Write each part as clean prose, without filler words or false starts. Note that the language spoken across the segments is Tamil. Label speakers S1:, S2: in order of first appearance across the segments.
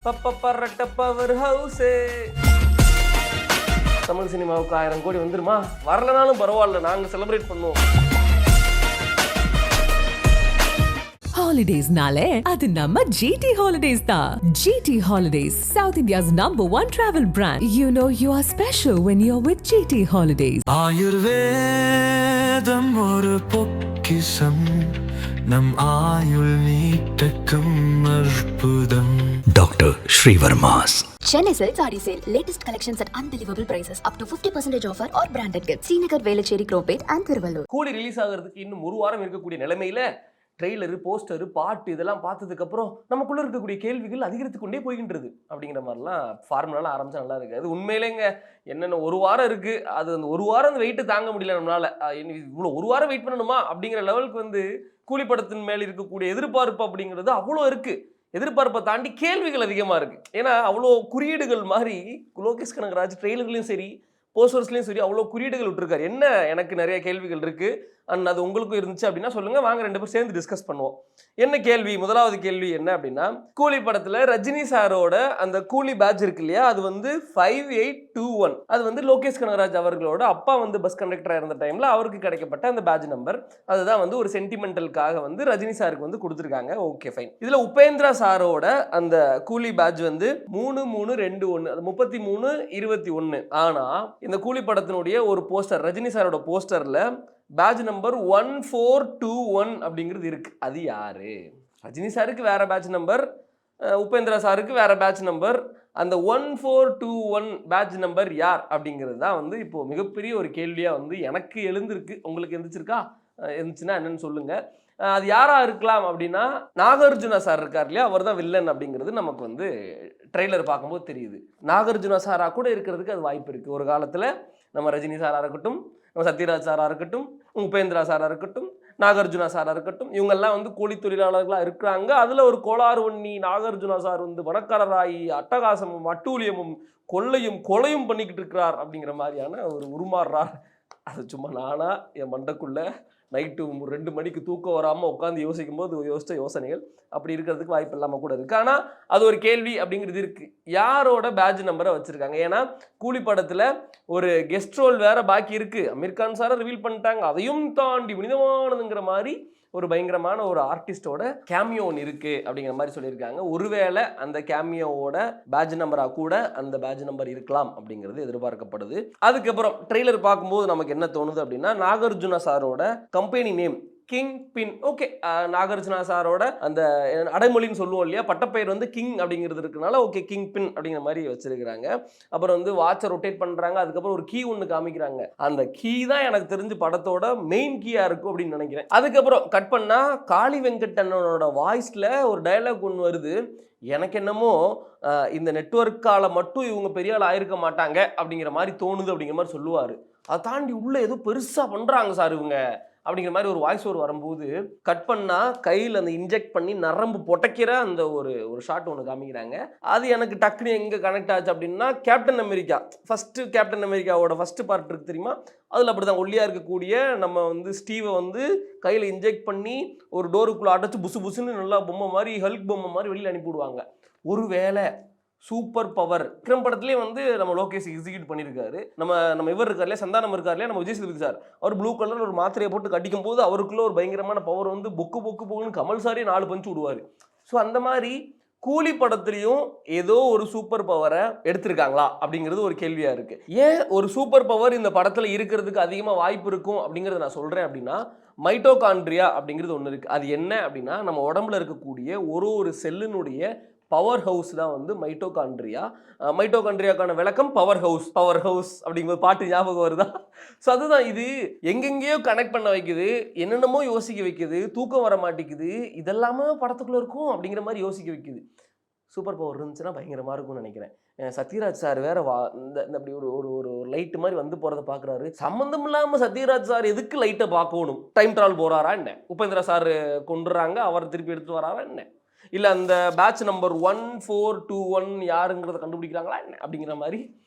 S1: பப்பரட்ட பவர் ஹவுஸ். தமிழ் சினிமாவுக்கு 1000 கோடி வந்துருமா? வரலனாலும் பரவாயில்ல, நாங்க செலிப்ரேட் பண்ணுவோம்.
S2: Holidays-nale, அது நம்ம GT Holidays தான். GT Holidays, South India's #1 travel brand. You know you are special when you're with GT Holidays.
S3: ஆயுர்வேதம் ஒரு பொக்கிஷம், நம் ஆயுள் நீட்டக்கும் அற்புதம். Doctor Srivarma's.
S4: Chennai Silk Saree Sale. Latest collections at unbelievable prices. Up to 50% offer or branded gifts. Srinagar, Velachery, Cropate and Thiruvallur.
S1: கூலி ரிலீஸ் ஆகிறதுக்கு இன்னும் ஒரு வாரம் இருக்கக்கூடிய நிலைமையில ட்ரெய்லரு, போஸ்டரு, பாட்டு இதெல்லாம் பார்த்ததுக்கப்புறம் நமக்குள்ளே இருக்கக்கூடிய கேள்விகள் அதிகரித்து கொண்டே போய்கின்றது. அப்படிங்கிற மாதிரிலாம் ஃபார்முலாலாம் ஆரம்பிச்சா நல்லா இருக்குது. அது உண்மையிலேங்க என்னென்ன ஒரு வாரம் இருக்குது, அது அந்த ஒரு வாரம் அந்த வெயிட்டு தாங்க முடியல நம்மளால். இவ்வளோ ஒரு வாரம் வெயிட் பண்ணணுமா அப்படிங்கிற லெவலுக்கு வந்து கூலி படத்தின் மேலே இருக்கக்கூடிய எதிர்பார்ப்பு அப்படிங்கிறது அவ்வளோ இருக்குது. எதிர்பார்ப்பை தாண்டி கேள்விகள் அதிகமாக இருக்குது. ஏன்னா அவ்வளோ குறியீடுகள் மாதிரி லோகேஷ் கனகராஜ் ட்ரெய்லர்லையும் சரி போஸ்டர்ஸ்லையும் சரி அவ்வளோ குறியீடுகள் விட்டுருக்காரு. என்ன எனக்கு நிறைய கேள்விகள் இருக்குது. அண்ட் அது உங்களுக்கும் இருந்துச்சு அப்படின்னா சொல்லுங்கள், வாங்க 2 பேரும் சேர்ந்து டிஸ்கஸ் பண்ணுவோம். என்ன கேள்வி? முதலாவது கேள்வி என்ன அப்படின்னா, கூலி படத்தில் ரஜினி சாரோட அந்த கூலி பேட்ச் இருக்கு இல்லையா, அது வந்து 5821. அது வந்து லோகேஷ் கனகராஜ் அவர்களோட அப்பா வந்து பஸ் கண்டக்டராக இருந்த டைமில் அவருக்கு கிடைக்கப்பட்ட அந்த பேட்ச் நம்பர். அதுதான் வந்து ஒரு சென்டிமெண்டலுக்காக வந்து ரஜினி சாருக்கு வந்து கொடுத்துருக்காங்க. Okay fine. இதில் உபேந்திரா சாரோட அந்த கூலி பேட்ச் வந்து 3321, அது 3321. ஆனால் இந்த கூலி படத்தினுடைய ஒரு போஸ்டர், ரஜினி சாரோட போஸ்டரில் பேட்ச் நம்பர் 1421 அப்படிங்கிறது இருக்குது. அது யாரு? ரஜினி சாருக்கு வேற பேட்ச் நம்பர், உபேந்திரா சாருக்கு வேற பேட்ச் நம்பர். அந்த 1421 பேட்ச் நம்பர் யார் அப்படிங்கிறது தான் வந்து இப்போ மிகப்பெரிய ஒரு கேள்வியாக வந்து எனக்கு எழுந்திருக்கு. உங்களுக்கு எழுந்திருச்சிருக்கா? இருந்துச்சுன்னா என்னன்னு சொல்லுங்க. அது யாரா இருக்கலாம் அப்படின்னா, நாகார்ஜுனா சார் இருக்கார் இல்லையா, அவர் தான் வில்லன் அப்படிங்கிறது நமக்கு வந்து ட்ரெய்லர் பார்க்கும்போது தெரியுது. நாகார்ஜுனா சாரா கூட இருக்கிறதுக்கு அது வாய்ப்பு இருக்குது. ஒரு காலத்தில் நம்ம ரஜினி சாராக இருக்கட்டும், நம்ம சத்யராஜ் சாராக இருக்கட்டும், உபேந்திரா சாராக இருக்கட்டும், நாகார்ஜுனா சாராக இருக்கட்டும், இவங்கெல்லாம் வந்து கூலி தொழிலாளர்களாக இருக்கிறாங்க. அதில் ஒரு கோளாறு ஒண்ணி நாகார்ஜுனா சார் வந்து பணக்காரராகி அட்டகாசமும் அட்டூழியமும் கொலையும் பண்ணிக்கிட்டு இருக்கிறார் அப்படிங்கிற மாதிரியான ஒரு உருமாறுறார். அது சும்மா நானா என் மண்டைக்குள்ள நைட்டு 2 மணிக்கு தூக்கம் வராமல் உட்காந்து யோசிக்கும் போது யோசித்த யோசனைகள் அப்படி இருக்கிறதுக்கு வாய்ப்பு இல்லாமல் கூட இருக்குது. ஆனால் அது ஒரு கேள்வி அப்படிங்கிறது இருக்குது. யாரோட பேட்ச் நம்பரை வச்சுருக்காங்க? ஏன்னா கூலி படத்தில் ஒரு கெஸ்ட் ரோல் வேறு பாக்கி இருக்குது. அமீர் கான் சாரை ரிவீல் பண்ணிட்டாங்க. அதையும் தாண்டி புனிதமானதுங்கிற மாதிரி ஒரு பயங்கரமான ஒரு ஆர்டிஸ்டோட கேமியோ ஒன்று இருக்குது அப்படிங்கிற மாதிரி சொல்லியிருக்காங்க. ஒருவேளை அந்த கேமியோவோட பேட்ச் நம்பராக கூட அந்த பேட்ச் நம்பர் இருக்கலாம் அப்படிங்கிறது எதிர்பார்க்கப்படுது. அதுக்கப்புறம் ட்ரெய்லர் பார்க்கும்போது நமக்கு என்ன தோணுது அப்படின்னா, நாகார்ஜுனா சாரோட கம்பெனி நேம் கிங் பின். ஓகே, நாகார்ஜுனா சாரோட அந்த அடைமொழின்னு சொல்லுவோம் இல்லையா, பட்டப்பெயர் வந்து கிங் அப்படிங்கிறது இருக்கனால ஓகே கிங் பின் அப்படிங்கிற மாதிரி வச்சிருக்கிறாங்க. அப்புறம் வந்து வாட்சை ரொட்டேட் பண்ணுறாங்க. அதுக்கப்புறம் ஒரு கீ ஒன்று காமிக்கிறாங்க. அந்த கீ தான் எனக்கு தெரிஞ்சு படத்தோட மெயின் கீயாக இருக்கும் அப்படின்னு நினைக்கிறேன். அதுக்கப்புறம் கட் பண்ணால் காளி வெங்கடனோட வாய்ஸில் ஒரு டயலாக் ஒன்று வருது. எனக்கு என்னமோ இந்த நெட்வொர்க்கால் மட்டும் இவங்க பெரிய ஆள் ஆயிருக்க மாட்டாங்க அப்படிங்கிற மாதிரி தோணுது அப்படிங்கிற மாதிரி சொல்லுவார். அதை தாண்டி உள்ளே ஏதோ பெருசாக பண்ணுறாங்க சார் இவங்க அப்படிங்கிற மாதிரி ஒரு வாய்ஸ் ஓவர் வரும்போது கட் பண்ணால் கையில் அந்த இன்ஜெக்ட் பண்ணி நரம்பு பொட்டைக்கிற அந்த ஒரு ஷாட் ஒன்று காமிக்கிறாங்க. அது எனக்கு டக்குனு எங்கே கனெக்ட் ஆச்சு அப்படின்னா, கேப்டன் அமெரிக்கா கேப்டன் அமெரிக்காவோட ஃபஸ்ட்டு பார்ட் இருக்கு தெரியுமா, அதில் அப்படி தான் ஒல்லியாக இருக்கக்கூடிய நம்ம வந்து ஸ்டீவை வந்து கையில் இன்ஜெக்ட் பண்ணி ஒரு டோருக்குள்ளே அடைச்சி புசுன்னு நல்லா பொம்மை மாதிரி ஹல்க் பொம்மை மாதிரி வெளியில் அனுப்பிவிடுவாங்க. ஒரு வேளை சூப்பர் பவர் விக்ரம் படத்துலேயே வந்து நம்ம லோகேஷ் எக்ஸிக்யூட் பண்ணியிருக்காரு. நம்ம இவர் இருக்கார் இல்லையா, சந்தானம் இருக்கார் இல்லையா, நம்ம விஜய் சேதுபதி சார், அவர் ப்ளூ கலர் ஒரு மாத்திரையை போட்டு கட்டிக்கும் போது அவருக்குள்ள ஒரு பயங்கரமான பவர் வந்து பொக்குன்னு கமல் சாரே 4 பஞ்சு விடுவார். ஸோ அந்த மாதிரி கூலி படத்துலையும் ஏதோ ஒரு சூப்பர் பவரை எடுத்திருக்காங்களா அப்படிங்கிறது ஒரு கேள்வியாக இருக்குது. ஏன் ஒரு சூப்பர் பவர் இந்த படத்தில் இருக்கிறதுக்கு அதிகமாக வாய்ப்பு இருக்கும் அப்படிங்கிறத நான் சொல்கிறேன் அப்படின்னா, மைட்டோகாண்ட்ரியா அப்படிங்கிறது ஒன்று இருக்குது. அது என்ன அப்படின்னா, நம்ம உடம்புல இருக்கக்கூடிய ஒரு செல்லினுடைய பவர் ஹவுஸ் தான் வந்து மைட்டோகாண்ட்ரியா. மைட்டோகாண்ட்ரியாக்கான விளக்கம் பவர் ஹவுஸ் அப்படிங்கும்போது பாட்டு ஞாபகம் வருதா? ஸோ அதுதான், இது எங்கெங்கேயோ கனெக்ட் பண்ண வைக்குது, என்னென்னமோ யோசிக்க வைக்குது, தூக்கம் வர மாட்டேங்குது, இதெல்லாமே படத்துக்குள்ளே இருக்கும் அப்படிங்கிற மாதிரி யோசிக்க வைக்குது. சூப்பர் பவர் இருந்துச்சுன்னா பயங்கரமாக இருக்கும்னு நினைக்கிறேன். சத்யராஜ் சார் வேற இந்த அப்படி ஒரு லைட்டு மாதிரி வந்து போகிறத பார்க்குறாரு. சம்மந்தம் இல்லாமல் சத்யராஜ் சார் எதுக்கு லைட்டை பார்க்கணும்? டைம் ட்ராவல் போகிறாரா என்ன? உபேந்திரா சார் கொண்டுறாங்க, அவர் திருப்பி எடுத்து வராரா என்ன? இல்லை அந்த பேட்ச் நம்பர் 1421 யாருங்கிறத கண்டுபிடிக்கிறாங்களா என்ன அப்படிங்கிற மாதிரி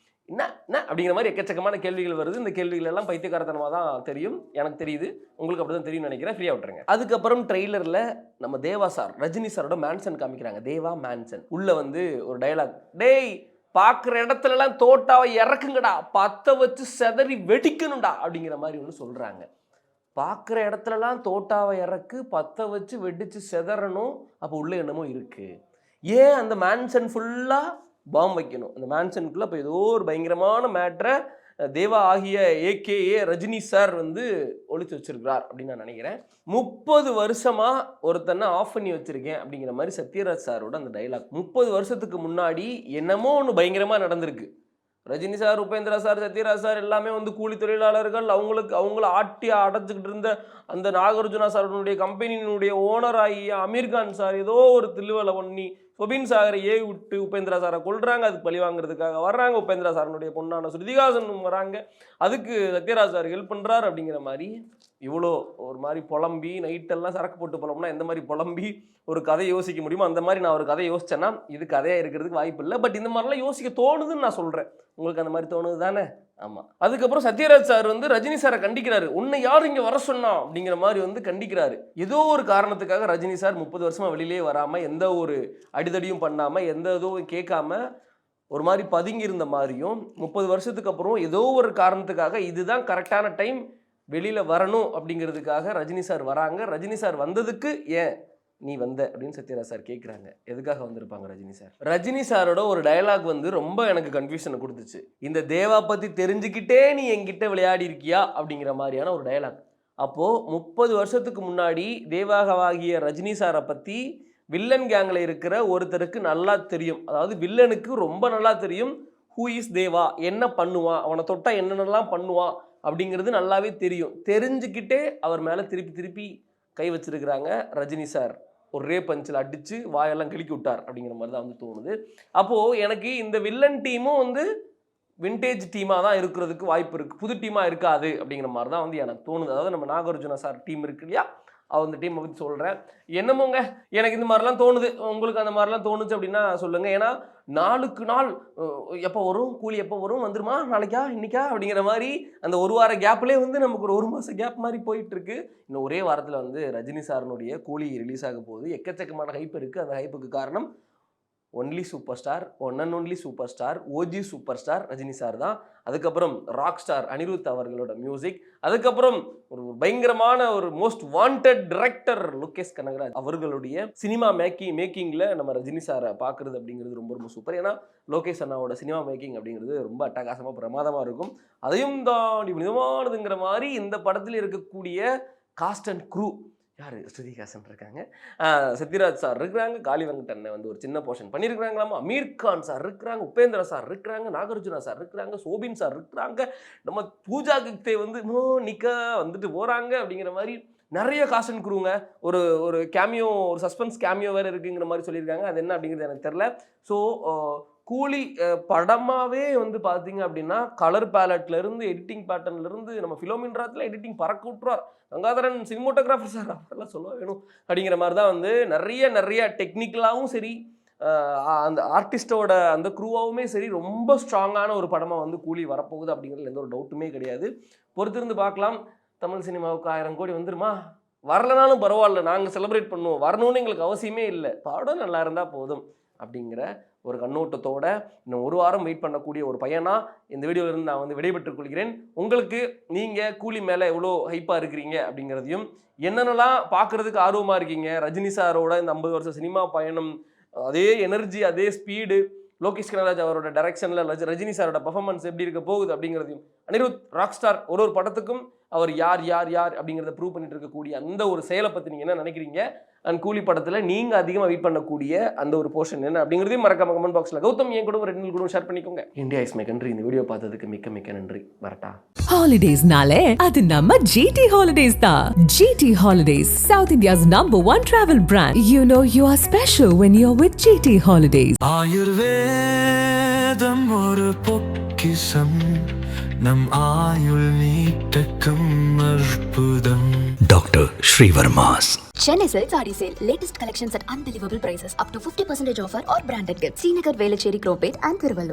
S1: என்ன என்ன அப்படிங்கிற மாதிரி எக்கச்சக்கமான கேள்விகள் வருது. இந்த கேள்விகள் எல்லாம் பைத்தியக்காரத்தனமாக தான் தெரியும், எனக்கு தெரியுது, உங்களுக்கு அப்படி தான் தெரியும்னு நினைக்கிறேன். ஃப்ரீயாக விட்டுருங்க. அதுக்கப்புறம் ட்ரெய்லரில் நம்ம தேவா சார், ரஜினி சாரோட மேன்சன் காமிக்கிறாங்க. தேவா மேன்சன் உள்ள வந்து ஒரு டயலாக், டேய் பார்க்குற இடத்துலலாம் தோட்டாவை இறக்குங்கடா, பற்ற வச்சு செதறி வெடிக்கணும்டா அப்படிங்கிற மாதிரி ஒன்று சொல்கிறாங்க. பார்க்குற இடத்துலலாம் தோட்டாவை இறக்கு, பற்ற வச்சு வெடிச்சு செதறணும், அப்போ உள்ள என்னமோ இருக்குது. ஏன் அந்த மேன்சன் ஃபுல்லாக பாம் வைக்கணும்? அந்த மேன்சனுக்குள்ள இப்போ ஏதோ ஒரு பயங்கரமான மேட்ரை தேவா ஆகிய ஏகேஏ ரஜினி சார் வந்து ஒழிச்சு வச்சிருக்கிறார் அப்படின்னு நான் நினைக்கிறேன். 30 வருஷமா ஒருத்தனை ஆஃப் பண்ணி வச்சிருக்கேன் அப்படிங்கிற மாதிரி சத்யராஜ் சாரோட அந்த டைலாக். 30 வருஷத்துக்கு முன்னாடி என்னமோ ஒன்று பயங்கரமா நடந்திருக்கு. Rajini sir, Upendra sir, Sathyaraj sir எல்லாமே வந்து கூலி தொழிலாளர்கள். அவங்கள ஆட்டி அடைச்சிக்கிட்டு இருந்த அந்த நாகார்ஜுனா சாருடைய கம்பெனியினுடைய ஓனர் ஆகிய அமீர்கான் சார் ஏதோ ஒரு தில்லுவலை பண்ணி சொபின் சாகரை ஏவி விட்டு உபேந்திரா சாரை கொள்றாங்க. அதுக்கு பழி வாங்குறதுக்காக வர்றாங்க. உபேந்திரா சாரனுடைய பொண்ணான ஸ்ருதிகாசனும் வராங்க. அதுக்கு சத்யராஜ் சார் ஹெல்ப் பண்ணுறாரு அப்படிங்கிற மாதிரி இவ்வளோ ஒரு மாதிரி புலம்பி, நைட்டெல்லாம் சரக்கு போட்டு புலம்புனா எந்த மாதிரி புலம்பி ஒரு கதையை யோசிக்க முடியுமோ அந்த மாதிரி நான் ஒரு கதையை யோசிச்சேன்னா இது கதையாக இருக்கிறதுக்கு வாய்ப்பு இல்லை. பட் இந்த மாதிரிலாம் யோசிக்க தோணுதுன்னு நான் சொல்கிறேன். உங்களுக்கு அந்த மாதிரி தோணுது தானே? ஆமாம். அதுக்கப்புறம் சத்யராஜ் சார் வந்து ரஜினி சாரை கண்டிக்கிறாரு. உன்னை யாரும் இங்கே வர சொன்னா அப்படிங்கிற மாதிரி வந்து கண்டிக்கிறாரு. ஏதோ ஒரு காரணத்துக்காக ரஜினி சார் 30 வருஷமா வெளியிலே வராமல், எந்த ஒரு அடிதடியும் பண்ணாமல், எந்த இதுவும் கேட்காம ஒரு மாதிரி பதுங்கி இருந்த மாதிரியும், 30 வருஷத்துக்கு அப்புறம் ஏதோ ஒரு காரணத்துக்காக இதுதான் கரெக்டான டைம் வெளியில் வரணும் அப்படிங்கிறதுக்காக ரஜினி சார் வராங்க. ரஜினி சார் வந்ததுக்கு ஏன் நீ வந்த அப்படின்னு சத்யராஜ் சார் கேட்குறாங்க. எதுக்காக வந்திருப்பாங்க ரஜினி சார்? ரஜினி சாரோட ஒரு டயலாக் வந்து ரொம்ப எனக்கு கன்ஃபியூஷனை கொடுத்துச்சு. இந்த தேவா பற்றி தெரிஞ்சுக்கிட்டே நீ என்கிட்ட விளையாடி இருக்கியா அப்படிங்கிற மாதிரியான ஒரு டயலாக். அப்போது 30 வருஷத்துக்கு முன்னாடி தேவாகவாகிய ரஜினி சாரை பற்றி வில்லன் கேங்கில் இருக்கிற ஒருத்தருக்கு நல்லா தெரியும். அதாவது வில்லனுக்கு ரொம்ப நல்லா தெரியும் ஹூ இஸ் தேவா, என்ன பண்ணுவான், அவனை தொட்டா என்னென்னலாம் பண்ணுவான் அப்படிங்கிறது நல்லாவே தெரியும். தெரிஞ்சுக்கிட்டே அவர் மேலே திருப்பி கை வச்சிருக்கிறாங்க. ரஜினி சார் ஒரே பஞ்சில் அடித்து வாயெல்லாம் கிளிக்கி விட்டார் அப்படிங்கிற மாதிரி தான் வந்து தோணுது. அப்போது எனக்கு இந்த வில்லன் டீமும் வந்து விண்டேஜ் டீமாக தான் இருக்கிறதுக்கு வாய்ப்பு இருக்குது, புது டீமாக இருக்காது அப்படிங்கிற மாதிரி தான் வந்து எனக்கு தோணுது. அதாவது நம்ம நாகார்ஜுனா சார் டீம் இருக்கு இல்லையா, அந்த டீமை பற்றி சொல்கிறேன். என்னமோங்க எனக்கு இந்த மாதிரிலாம் தோணுது. உங்களுக்கு அந்த மாதிரிலாம் தோணுச்சு அப்படின்னா சொல்லுங்கள். ஏன்னா நாளுக்கு நாள் எப்போ வரும் கூலி, எப்போ வரும், வந்துருமா நாளைக்கா இன்னைக்கா அப்படிங்கிற மாதிரி அந்த ஒரு வார கேப்லேயே வந்து நமக்கு ஒரு மாதம் கேப் மாதிரி போயிட்டுருக்கு. இன்னும் ஒரே வாரத்தில் வந்து ரஜினி சாரனுடைய கூலி ரிலீஸ் ஆக போகுது. எக்கச்சக்கமான ஹைப் இருக்குது. அந்த ஹைப்புக்கு காரணம் only super star, one and only super star, OG super star Rajini sir தான். அதுக்கப்புறம் ராக் ஸ்டார் அனிருத் அவர்களோட மியூசிக். அதுக்கப்புறம் ஒரு பயங்கரமான ஒரு most wanted director Lokesh Kanagaraj அவர்களுடைய சினிமா மேக்கிங்கில் நம்ம ரஜினி சாரை பார்க்குறது அப்படிங்கிறது ரொம்ப ரொம்ப சூப்பர். ஏன்னா லோகேஷ் அண்ணாவோட சினிமா மேக்கிங் அப்படிங்கிறது ரொம்ப அட்டகாசமாக பிரமாதமாக இருக்கும். அதையும் தாண்டி விதமானதுங்கிற மாதிரி இந்த படத்தில் இருக்கக்கூடிய காஸ்ட் அண்ட் க்ரூ யார்? ஸ்ருதிகாசன் இருக்காங்க, சத்யராஜ் சார் இருக்கிறாங்க, காளி வெங்கட் வந்து ஒரு சின்ன போர்ஷன் பண்ணியிருக்கிறாங்களாமா, அமீர்கான் சார் இருக்கிறாங்க, உபேந்திரா சார் இருக்கிறாங்க, நாகார்ஜுனா சார் இருக்கிறாங்க, சோபின் சார் இருக்கிறாங்க, நம்ம பூஜா கிக்தே வந்து நிக்கா வந்துட்டு போகிறாங்க அப்படிங்கிற மாதிரி நிறைய காஸ்ட் அண்ட் க்ரூங்க. ஒரு கேமியோ, ஒரு சஸ்பென்ஸ் கேமியோ வேறு இருக்குங்கிற மாதிரி சொல்லியிருக்காங்க. அது என்ன அப்படிங்கிறது எனக்கு தெரில. ஸோ கூலி படமாகவே வந்து பார்த்தீங்க அப்படின்னா கலர் பேலட்லேருந்து எடிட்டிங் பேட்டர்ன்லேருந்து நம்ம ஃபிலோமின்றாத்தில் எடிட்டிங் பறக்க விட்டுருவார். கங்காதரன் சினிமோட்டோகிராஃபர் சார் அவரெல்லாம் சொல்ல வேணும் அப்படிங்கிற மாதிரி தான் வந்து நிறைய டெக்னிக்கலாகவும் சரி, அந்த ஆர்டிஸ்டோட அந்த க்ரூவாகவுமே சரி ரொம்ப ஸ்ட்ராங்கான ஒரு படமாக வந்து கூலி வரப்போகுது அப்படிங்கிறதுல எந்த ஒரு டவுட்டுமே கிடையாது. பொறுத்திருந்து பார்க்கலாம். தமிழ் சினிமாவுக்கு 1000 கோடி வந்துருமா? வரலனாலும் பரவாயில்ல, நாங்கள் செலிப்ரேட் பண்ணுவோம். வரணும்னு எங்களுக்கு அவசியமே இல்லை, படம் நல்லா இருந்தால் போதும் அப்படிங்கிற ஒரு கண்ணோட்டத்தோட இன்னும் ஒரு வாரம் வெயிட் பண்ணக்கூடிய ஒரு பையனா இந்த வீடியோவிலிருந்து நான் வந்து விடைபெற்றுக் கொள்கிறேன். உங்களுக்கு நீங்கள் கூலி மேலே எவ்வளோ ஹைப்பாக இருக்கிறீங்க அப்படிங்கிறதையும், என்னென்னலாம் பார்க்குறதுக்கு ஆர்வமாக இருக்கீங்க, ரஜினி சாரோட இந்த 50 வருஷம் சினிமா பயணம், அதே எனர்ஜி, அதே ஸ்பீடு, லோகேஷ் கனகராஜ் அவரோட டைரக்ஷனில் ரஜினி சாரோட பர்ஃபார்மன்ஸ் எப்படி இருக்க போகுது அப்படிங்கிறதையும், அனிருத் ராக் ஸ்டார் ஒரு படத்துக்கும் அவர் யார் அப்படிங்கிறத ப்ரூவ் பண்ணிட்டு இருக்கக்கூடிய அந்த ஒரு செயலை பற்றி நீங்கள் என்ன நினைக்கிறீங்க, அண்ட் கூலி படத்தில் நீங்கள் அதிகமாக வெயிட் பண்ணக்கூடிய அந்த ஒரு போர்ஷன் என்ன அப்படிங்கிறதையும் மறக்காம கமெண்ட் பாக்ஸில் கௌதம் என் கூட 2 கூட ஷேர் பண்ணிக்கோங்க. India is my country. இந்த வீடியோ பார்த்ததுக்கு மிக்க நன்றி. வரட்டா.
S2: Holidays-nale அது நம்ம GT Holidays தான். GT Holidays, South India's #1 travel brand. You know you are special when you're with GT Holidays.
S3: ஆயுர்வேதம் ஒரு பொக்கிஷம், நம் ஆயுள் நீட்டக்கும் அற்புதம். Doctor Srivarma's.
S4: Chennai Silk Saree Sale. Latest collections at unbelievable prices. Up to 50% offer or branded gifts. Srinagar, Velachery, Cropate and Thiruvallur.